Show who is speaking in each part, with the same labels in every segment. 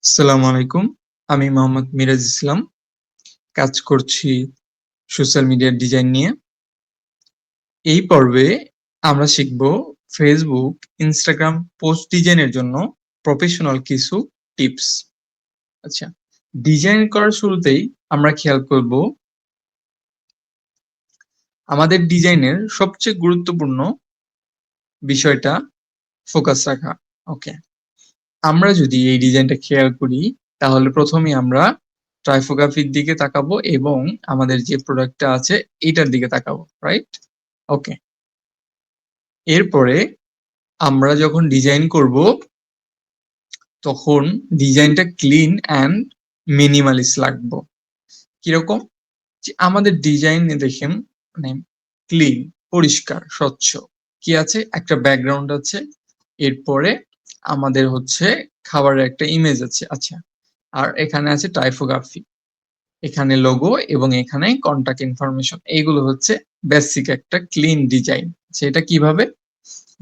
Speaker 1: আসসালামু আলাইকুম। আমি মোহাম্মদ মিরাজ ইসলাম। কাজ করছি সোশ্যাল মিডিয়ার ডিজাইন নিয়ে। এই পর্বে আমরা শিখব ফেসবুক, ইনস্টাগ্রাম পোস্ট ডিজাইনের জন্য প্রফেশনাল কিছু টিপস। আচ্ছা, ডিজাইন করার শুরুতেই আমরা খেয়াল করব আমাদের ডিজাইনের সবচেয়ে গুরুত্বপূর্ণ বিষয়টা ফোকাস রাখা। ওকে, আমরা যদি এই ডিজাইনটা খেয়াল করি তাহলে প্রথমেই আমরা টাইপোগ্রাফির দিকে তাকাবো এবং আমাদের যে প্রোডাক্টটা আছে এটার দিকে তাকাবো, রাইট? ওকে, এরপরে আমরা যখন ডিজাইন করব তখন ডিজাইনটা ক্লিন অ্যান্ড মিনিমালিস্ট লাগবো। কিরকম? যে আমাদের ডিজাইনে দেখেন মানে ক্লিন, পরিষ্কার, স্বচ্ছ। কি আছে? একটা ব্যাকগ্রাউন্ড আছে, এরপরে আমাদের হচ্ছে খাবারের একটা ইমেজ আছে। আচ্ছা, আর এখানে আছে টাইপোগ্রাফি, এখানে লোগো এবং এখানে কন্টাক্ট ইনফরমেশন। এইগুলো হচ্ছে বেসিক একটা ক্লিন ডিজাইন। সেটা কিভাবে?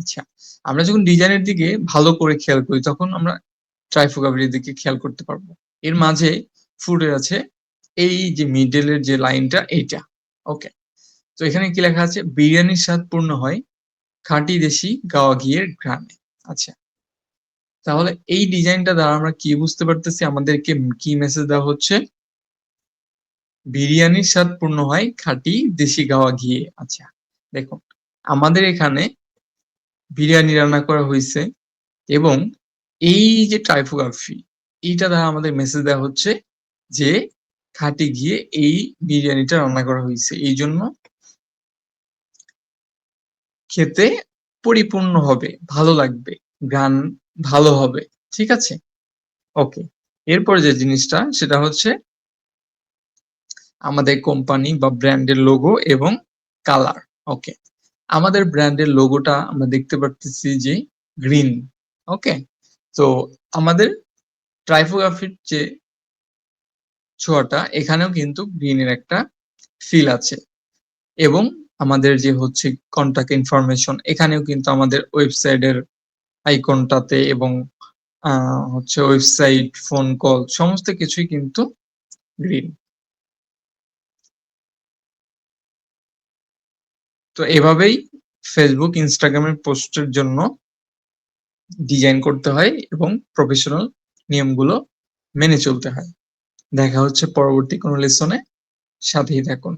Speaker 1: আচ্ছা, আমরা যখন ডিজাইনের দিকে ভালো করে খেয়াল করি তখন আমরা টাইপোগ্রাফির দিকে খেয়াল করতে পারবো। এর মাঝে ফুটে আছে এই যে মিডলের যে লাইনটা, এইটা। ওকে, তো এখানে কি লেখা আছে? বিরিয়ানির স্বাদ পূর্ণ হয় খাঁটি দেশি গাওয়া ঘিয়ের ঘ্রাণে। আচ্ছা, তাহলে এই ডিজাইনটা দ্বারা আমরা কি বুঝতে পারতেছি? আমাদেরকে কি মেসেজ দেওয়া হচ্ছে? বিরিয়ানির স্বাদ পূর্ণ হয় খাঁটি দেশি গাওয়া ঘিয়ে। আচ্ছা, দেখুন আমাদের এখানে বিরিয়ানি রান্না করা হয়েছে এবং এই যে টাইপোগ্রাফি, এইটা দ্বারা আমাদের মেসেজ দেওয়া হচ্ছে যে খাঁটি ঘিয়ে এই বিরিয়ানিটা রান্না করা হয়েছে, এই জন্য খেতে পরিপূর্ণ হবে, ভালো লাগবে, গান ভালো হবে। ঠিক আছে? ওকে, এরপর যে জিনিসটা সেটা হচ্ছে আমাদের কোম্পানি বা ব্র্যান্ডের লোগো এবং কালার। ওকে, আমাদের ব্র্যান্ডের লোগোটা আমরা দেখতে পারতেছি যে গ্রিন। ওকে, তো আমাদের টাইপোগ্রাফির যে ছোঁয়াটা এখানেও কিন্তু গ্রিনের একটা ফিল আছে এবং আমাদের যে হচ্ছে কন্টাক্ট ইনফরমেশন এখানেও কিন্তু আমাদের ওয়েবসাইটের আইকনটাতে এবং হচ্ছে ওয়েবসাইট, ফোন কল সমস্ত কিছুই কিন্তু গ্রিন। তো এভাবেই ফেসবুক, ইনস্টাগ্রামের পোস্টের জন্য ডিজাইন করতে হয় এবং প্রফেশনাল নিয়মগুলো মেনে চলতে হয়। দেখা হচ্ছে পরবর্তী কোনো লেসনে, সাথেই থাকুন।